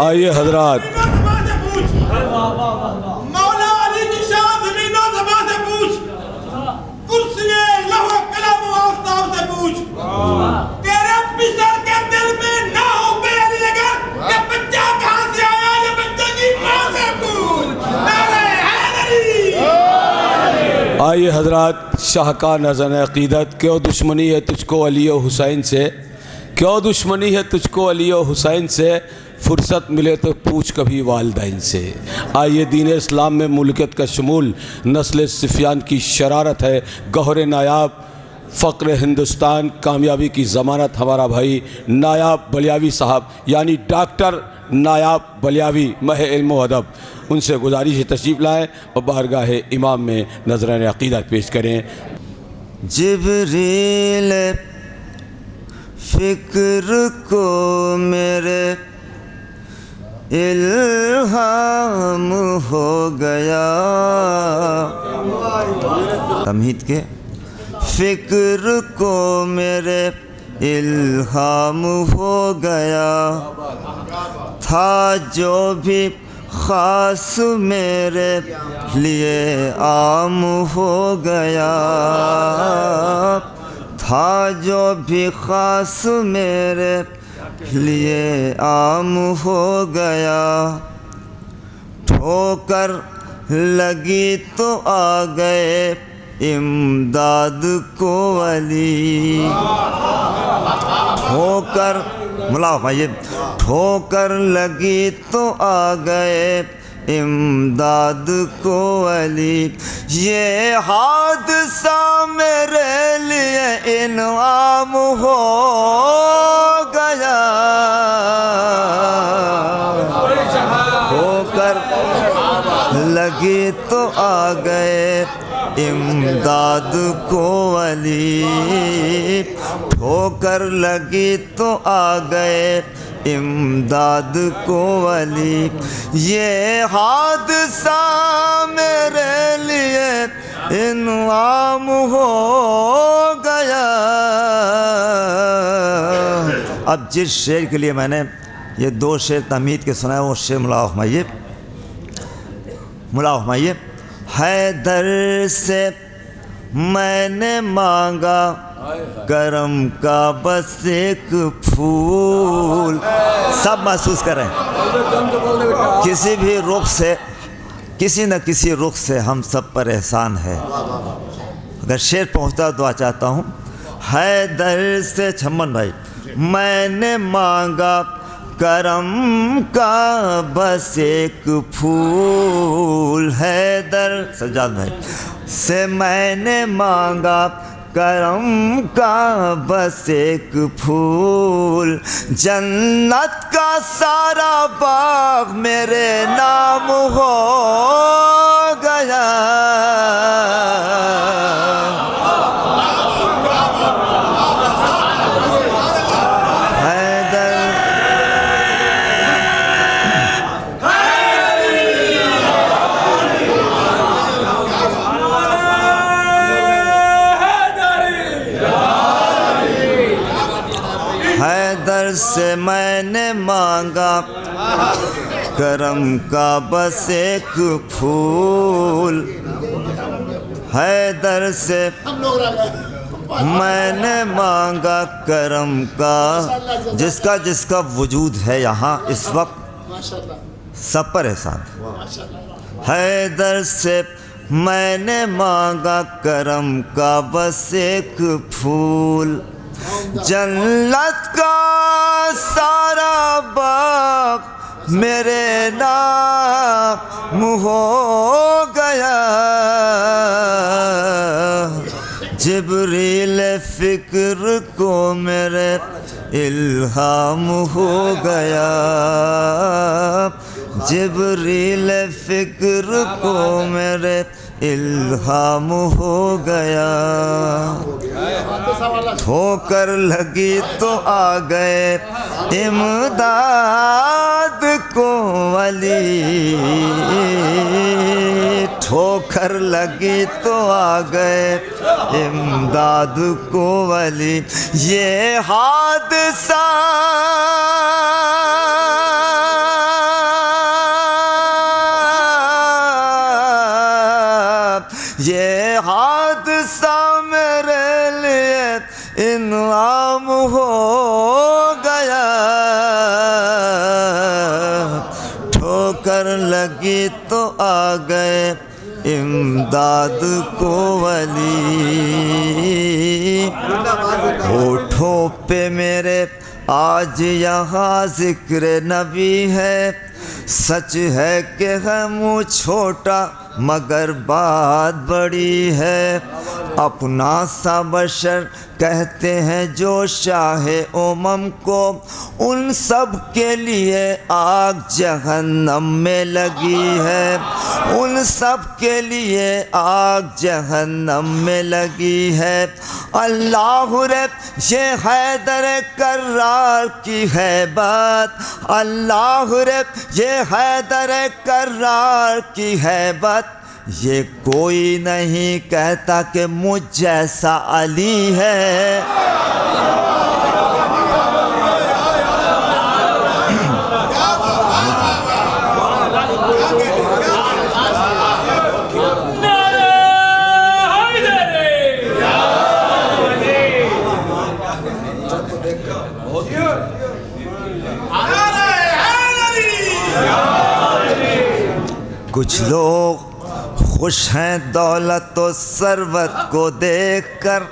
آئیے حضرات، مولا علی کی شان زمین و زمان سے پوچھ، کرسی لوح قلم و آفتاب سے پوچھ، تیرے پسر کے دل میں نہ ہو بے علی اگر یہ بچہ کہاں سے آیا، یہ بچہ کی ماں سے پوچھ۔ نعرہ حیدری۔ آئیے حضرات، شاہکار نظر عقیدت، کیوں دشمنی ہے تجھ کو علی و حسین سے، کیوں دشمنی ہے تجھ کو علی و حسین سے، فرصت ملے تو پوچھ کبھی والدین سے۔ آئیے دین اسلام میں ملکیت کا شمول، نسل سفیان کی شرارت ہے، گوہر نایاب فقر ہندوستان، کامیابی کی ضمانت ہمارا بھائی نایاب بلیاوی صاحب، یعنی ڈاکٹر نایاب بلیاوی، مہ علم و ادب۔ ان سے گزارش ہے تشریف لائیں اور بارگاہ امام میں نذرانِ عقیدت پیش کریں۔ جبریل فکر کو میرے الہام ہو گیا، تمہید کے فکر کو میرے الہام ہو گیا، تھا جو بھی خاص میرے لیے عام ہو گیا، تھا جو بھی خاص میرے لیے عام ہو گیا، ٹھوکر لگی تو آ گئے امداد کو علی، ٹھوکر ملا بھائی، ٹھوکر لگی تو آ گئے امداد کو علی، یہ حادثہ میرے لیے انعام ہو گیا، ٹھوکر لگی تو آ گئے امداد کو علی، ٹھوکر لگی تو آ گئے امداد کو علی، یہ حادثہ میرے لیے انعام ہو گیا۔ اب جس شعر کے لیے میں نے یہ دو شعر تمہید کے سنائے وہ شعر ملا فرمائیے۔ حیدر سے میں نے مانگا کرم کا بس ایک پھول، سب محسوس کریں، کسی بھی رخ سے، کسی نہ کسی رخ سے ہم سب پر احسان ہے۔ اگر شعر پہنچتا دعا چاہتا ہوں۔ حیدر سے چھمن بھائی، میں نے مانگا کرم کا بس ایک پھول، حیدر سجاد بھائی سے میں نے مانگا کرم کا بس ایک پھول، جنت کا سارا باغ میرے نام ہو گیا، حیدر سے میں نے مانگا کرم کا بس ایک پھول، حیدر سے میں نے مانگا کرم کا، جس کا وجود ہے یہاں اس وقت سب پر احسان ہے۔ حیدر سے میں نے مانگا کرم کا بس ایک پھول، جنت کا سارا باغ میرے نام ہو گیا، جبریل فکر کو میرے الہام ہو گیا، جبریل فکر کو میرے الہام ہو گیا، ٹھوکر لگی تو آ گئے امداد کو علی، ٹھوکر لگی تو آ گئے امداد کو علی، یہ حادثہ عام ہو گیا، ٹھوکر لگی تو آ گئے امداد کو ولی، ہونٹوں پہ میرے آج یہاں ذکر نبی ہے، سچ ہے کہ ہے منہ چھوٹا مگر بات بڑی ہے، اپنا سا بشر کہتے ہیں جو شاہ امم کو، ان سب کے لیے آگ جہنم میں لگی ہے، ان سب کے لیے آگ جہنم میں لگی ہے۔ اللہ رے یہ حیدر کرار کی ہے بات، اللہ رے یہ حیدر کرار کی ہے بات، یہ کوئی نہیں کہتا کہ مجھ جیسا علی ہے۔ کچھ لوگ خوش ہیں دولت و ثروت کو دیکھ کر،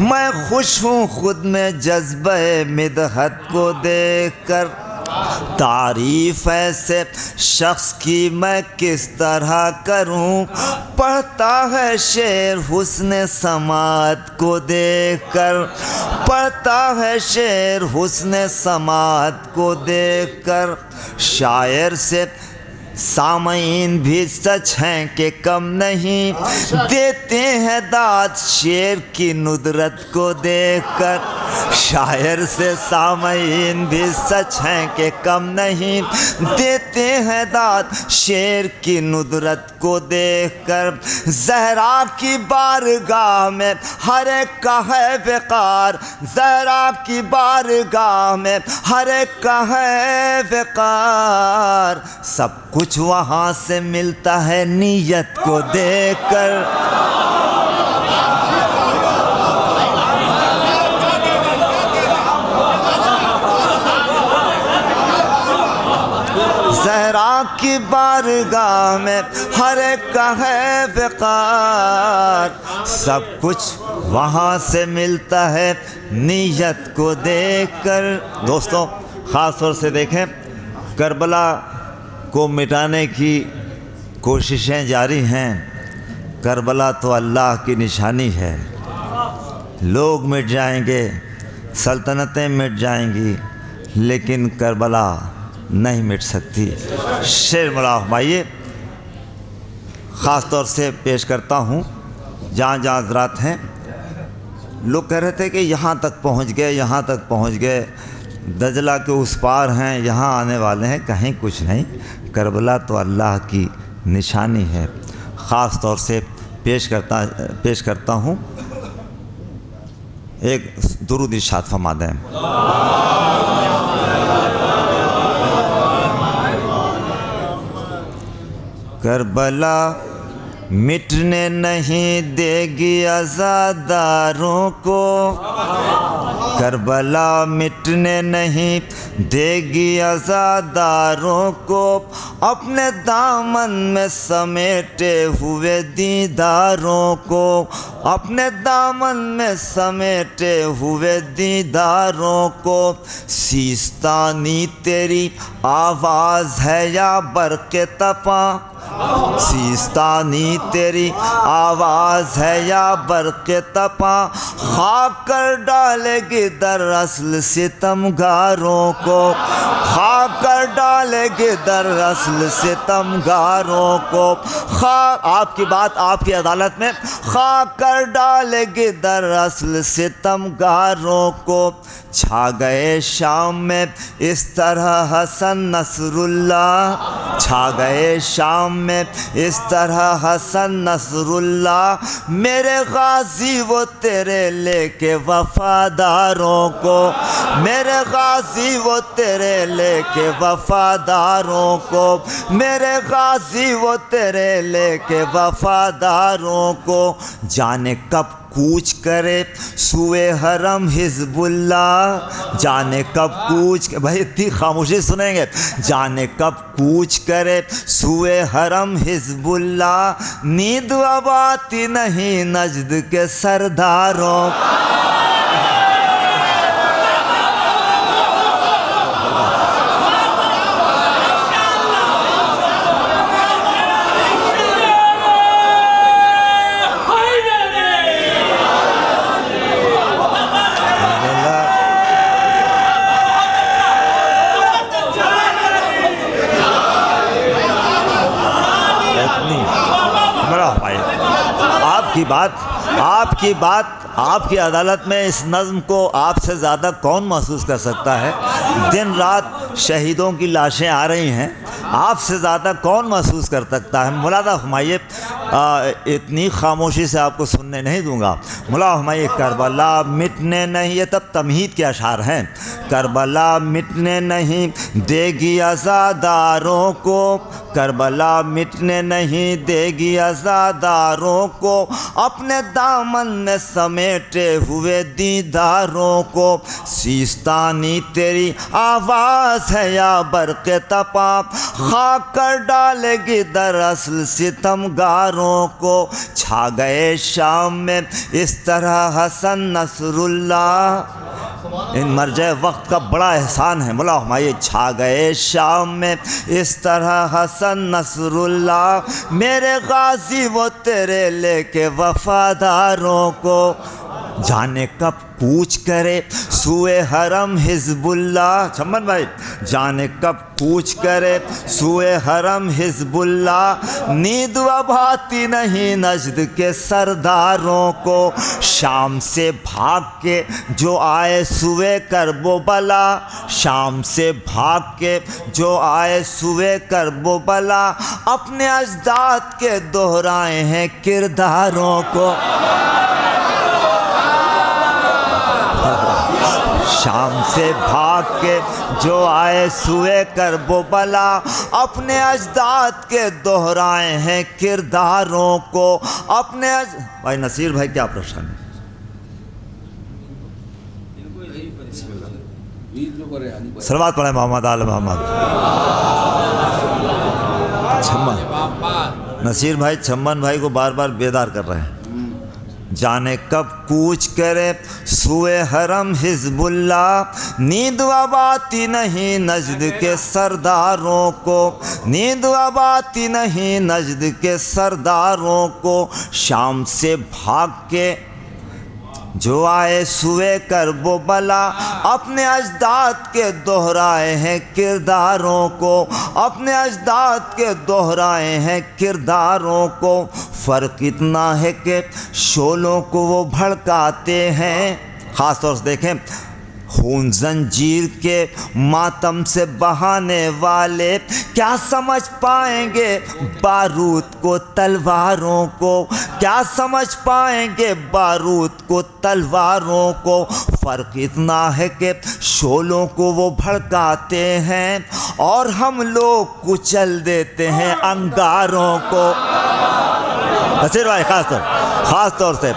میں خوش ہوں خود میں جذبہ مدحت کو دیکھ کر، تعریف ایسے شخص کی میں کس طرح کروں، پڑھتا ہے شعر حسن سماعت کو دیکھ کر، پڑھتا ہے شعر حسن سماعت کو دیکھ کر، شاعر سے سامعین بھی سچ ہیں کہ کم نہیں، دیتے ہیں داد شعر کی ندرت کو دیکھ کر، شاعر سے سامعین بھی سچ ہیں کہ کم نہیں، دیتے ہیں داد شعر کی ندرت کو دیکھ کر، زہرا کی بارگاہ میں ہر ایک کا ہے وقار، زہرا کی بارگاہ میں ہر ایک کا ہے وقار، سب کچھ وہاں سے ملتا ہے نیت کو دیکھ کر، زہرا کی بارگاہ میں ہر ایک کا ہے وقار، سب کچھ وہاں سے ملتا ہے نیت کو دیکھ کر۔ دوستوں خاص طور سے دیکھیں، کربلا کو مٹانے کی کوششیں جاری ہیں، کربلا تو اللہ کی نشانی ہے، لوگ مٹ جائیں گے، سلطنتیں مٹ جائیں گی، لیکن کربلا نہیں مٹ سکتی۔ شعر مولا فرمائیے، خاص طور سے پیش کرتا ہوں جہاں جہاں حضرات ہیں، لوگ کہہ رہے تھے کہ یہاں تک پہنچ گئے، یہاں تک پہنچ گئے، دجلہ کے اس پار ہیں، یہاں آنے والے ہیں، کہیں کچھ نہیں، کربلا تو اللہ کی نشانی ہے۔ خاص طور سے پیش کرتا ہوں، ایک درود ارشاد فرما دیں۔ کربلا مٹنے نہیں دے گی عزاداروں کو، کربلا مٹنے نہیں دے گی عزاداروں کو، اپنے دامن میں سمیٹے ہوئے دیداروں کو، اپنے دامن میں سمیٹے ہوئے دیداروں کو، سیستانی تیری آواز ہے یا برق تپاں، سیستانی تیری آواز ہے یا برق تپاں، خاک کر ڈالے گی در اصل ستمگاروں کو، خاک کر ڈالے گی در اصل ستمگاروں کو، آپ کی بات آپ کی عدالت میں، خاک کر ڈالے گی در اصل ستمگاروں کو۔ چھا گئے شام میں اس طرح حسن نصر اللہ، چھا گئے شام میں اس طرح حسن نصر اللہ، میرے غازی وہ تیرے لے کے وفاداروں کو، میرے غازی وہ تیرے لے کے وفاداروں کو، میرے غازی وہ تیرے لے کے وفاداروں کو، جانے کب کوچ کرے سوئے حرم حزب اللہ، جانے کب کوچ، بھائی اتنی خاموشی سنیں گے، جانے کب کوچ کرے سوئے حرم حزب اللہ، نیند اب آتی نہیں نجد کے سرداروں. آپ کی عدالت میں اس نظم کو آپ سے زیادہ کون محسوس کر سکتا ہے؟ دن رات شہیدوں کی لاشیں آ رہی ہیں، آپ سے زیادہ کون محسوس کر سکتا ہے؟ ملاحظہ فرمائیے، اتنی خاموشی سے آپ کو سننے نہیں دوں گا. ملاحظہ فرمائیے، کربلا مٹنے نہیں، یہ تب تمہید کے اشعار ہیں. کربلا مٹنے نہیں دے گی عزاداروں کو، کربلا مٹنے نہیں دے گی عزاداروں کو، اپنے دامن میں سمیٹے ہوئے دیداروں کو. سیستانی تیری آواز ہے یا برق تپا، خاک کر ڈالے گی دراصل ستمگاروں کو. چھا گئے شام میں اس طرح حسن نصر اللہ، ان مرجع وقت کا بڑا احسان ہے. مولا ہمایہ چھا گئے شام میں اس طرح حسن نصر اللہ، میرے غازی وہ تیرے لے کے وفاداروں کو. جانے کب کوچ کرے سوئے حرم حزب اللہ، چھمن بھائی، جانے کب کوچ کرے سوئے حرم حزب اللہ، نیند اب آتی نہیں نجد کے سرداروں کو. شام سے بھاگ کے جو آئے سوئے کرب و بلا، شام سے بھاگ کے جو آئے سوئے کرب و بلا، اپنے اجداد کے دہرائے ہیں کرداروں کو. شام سے بھاگ کے جو آئے سوئے کرب و بلا، اپنے اجداد کے دہرائے ہیں کرداروں کو. اپنے بھائی نصیر بھائی کیا پریشانی؟ صلوات پڑھیں محمد آل محمد. نصیر بھائی چھمن بھائی کو بار بار بیدار کر رہے ہیں. جانے کب کوچ کرے سوئے حرم حزب اللہ، نیند اب آتی نہیں نجد کے سرداروں کو، نیند اب آتی نہیں نجد کے سرداروں کو. شام سے بھاگ کے جو آئے سوئے کرب و بلا، اپنے اجداد کے دہرائے ہیں کرداروں کو، اپنے اجداد کے دہرائے ہیں کرداروں کو. فرق اتنا ہے کہ شعلوں کو وہ بھڑکاتے ہیں، خاص طور سے دیکھیں، خون زنجیر کے ماتم سے بہانے والے کیا سمجھ پائیں گے بارود کو تلواروں کو، کیا سمجھ پائیں گے بارود کو تلواروں کو. فرق اتنا ہے کہ شعلوں کو وہ بھڑکاتے ہیں اور ہم لوگ کچل دیتے ہیں انگاروں کو. نصیر بھائی خاص طور سے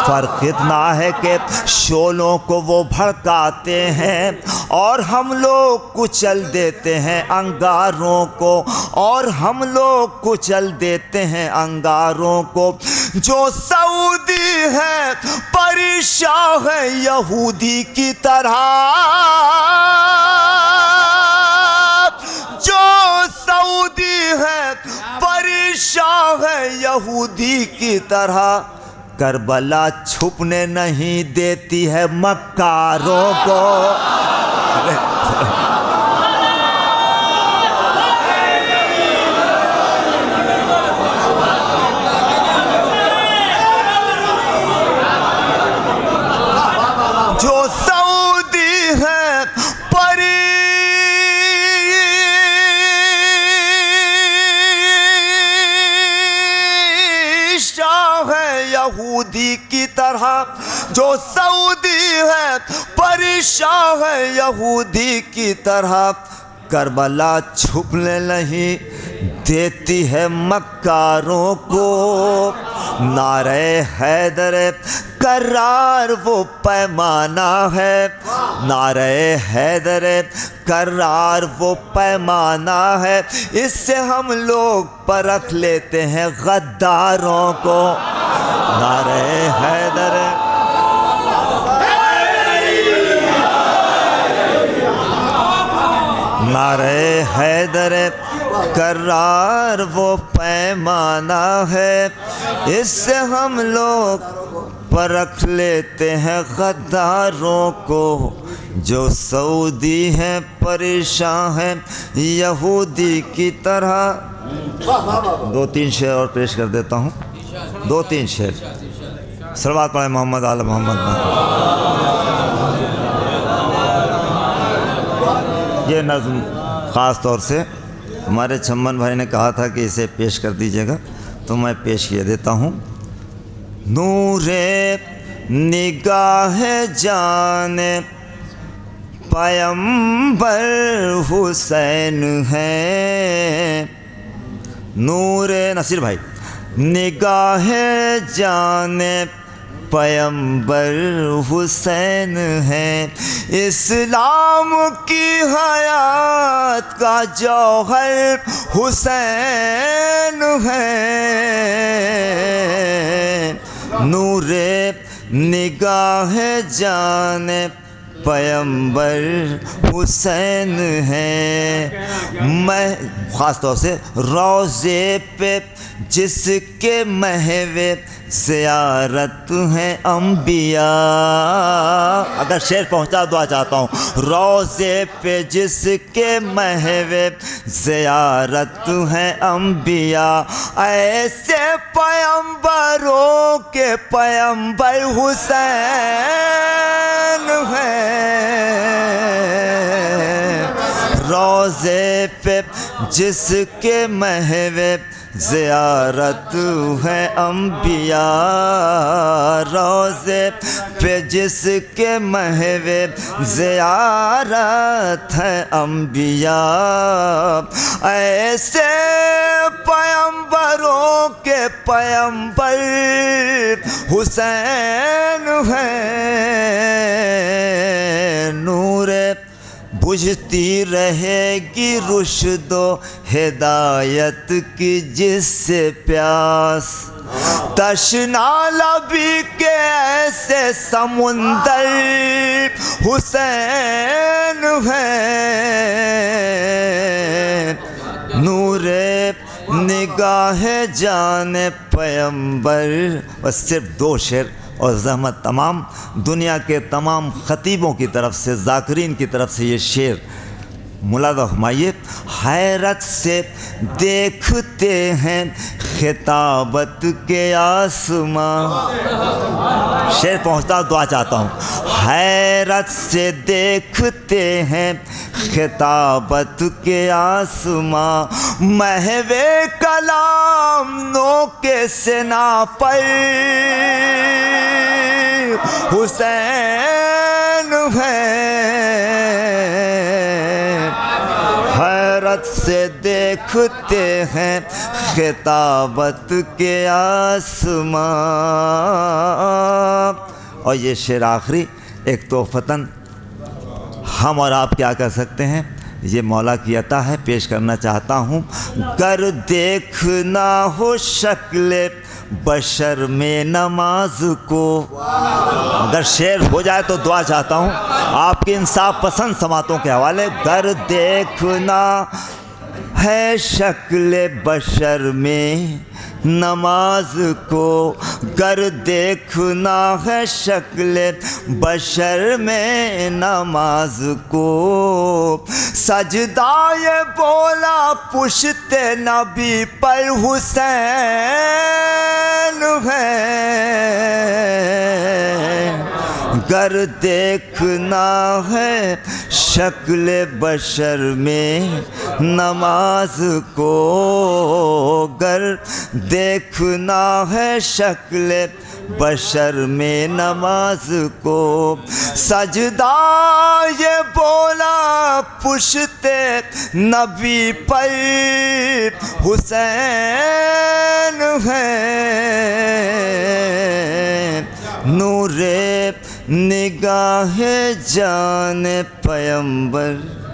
فرق اتنا ہے کہ شعلوں کو وہ بھڑکاتے ہیں اور ہم لوگ کچل دیتے ہیں انگاروں کو، اور ہم لوگ کچل دیتے ہیں انگاروں کو. جو سعودی ہے پریشان ہے یہودی کی طرح، جو سعودی ہے پریشان ہے یہودی کی طرح، کربلا چھپنے نہیں دیتی ہے مکاروں کو. جو سعودی ہے یہودی کی طرح، جو سعودی ہے پریشان ہے یہودی کی طرح، کربلا چھپنے نہیں دیتی ہے مکاروں کو، نعرہ حیدر کرار وہ پیمانہ ہے، نعرہ حیدر کرار وہ پیمانہ ہے، اس سے ہم لوگ پرکھ لیتے ہیں غداروں کو، نعرہ حیدر نعرہ حیدر کرار وہ پیمانہ ہے، اس سے ہم لوگ پرکھ لیتے ہیں غداروں کو، جو سعودی ہیں پریشان ہیں یہودی کی طرح۔ 2-3 شعر اور پیش کر دیتا ہوں، 2-3 شعر، صلوات پڑھیں محمد آل محمد۔ یہ نظم خاص طور سے ہمارے چھمن بھائی نے کہا تھا کہ اسے پیش کر دیجیے گا، تو میں پیش کیے دیتا ہوں۔ نور نگاہ جان پیمبر حسین ہے، نور نصیر بھائی، نگاہ جان پیمبر حسین ہے، اسلام کی حیات کا جوہر حسین ہے، نور نگاہ جان پیمبر حسین ہے، میں خاص طور سے روضے پہ جس کے محو زیارت ہیں انبیاء، اگر شعر پہنچا دعا چاہتا ہوں، روضے پہ جس کے محو زیارت ہیں انبیاء، ایسے پیمبروں کے پیمبر حسین ہے، روضے پہ جس کے محو زیارت ہے انبیاء، روضے پہ جس کے محو زیارت ہے انبیاء، ایسے پیمبروں کے پیمبر حسین ہے، نور بجھتی رہے گی رشد و ہدایت کی جس سے پیاس، تشنا لبی کے ایسے سمندر حسین ہے، نور نگاہ جان پیمبر۔ بس صرف 2 شعر اور زحمت تمام دنیا کے تمام خطیبوں کی طرف سے، ذاکرین کی طرف سے یہ شعر ملاحظہ فرمائیے۔ حیرت سے دیکھتے ہیں خطابت کے آسماں، شعر پہنچتا دعا چاہتا ہوں، حیرت سے دیکھتے ہیں خطابت کے آسماں، محو کلام نو کے سنا پر حسین ہے، حیرت سے دیکھتے ہیں خطابت کے آسماں۔ اور یہ شعر آخری ایک تحفتاً ہم اور آپ کیا کر سکتے ہیں، یہ مولا کی عطا ہے، پیش کرنا چاہتا ہوں۔ گر دیکھنا ہو شکل بشر میں نماز کو، اگر شعر ہو جائے تو دعا چاہتا ہوں آپ کی انصاف پسند سماعتوں کے حوالے۔ گر دیکھنا ہے شکل بشر میں نماز کو، گر دیکھنا ہے شکل بشر میں نماز کو، سجدہ یہ بولا پشت نبی پر حسین ہے، گر دیکھنا ہے شکل بشر میں نماز کو، گر دیکھنا ہے شکل بشر میں نماز کو سجدہ یہ بولا پشتے نبی پر حسین ہے نور نگاہ جان پیمبر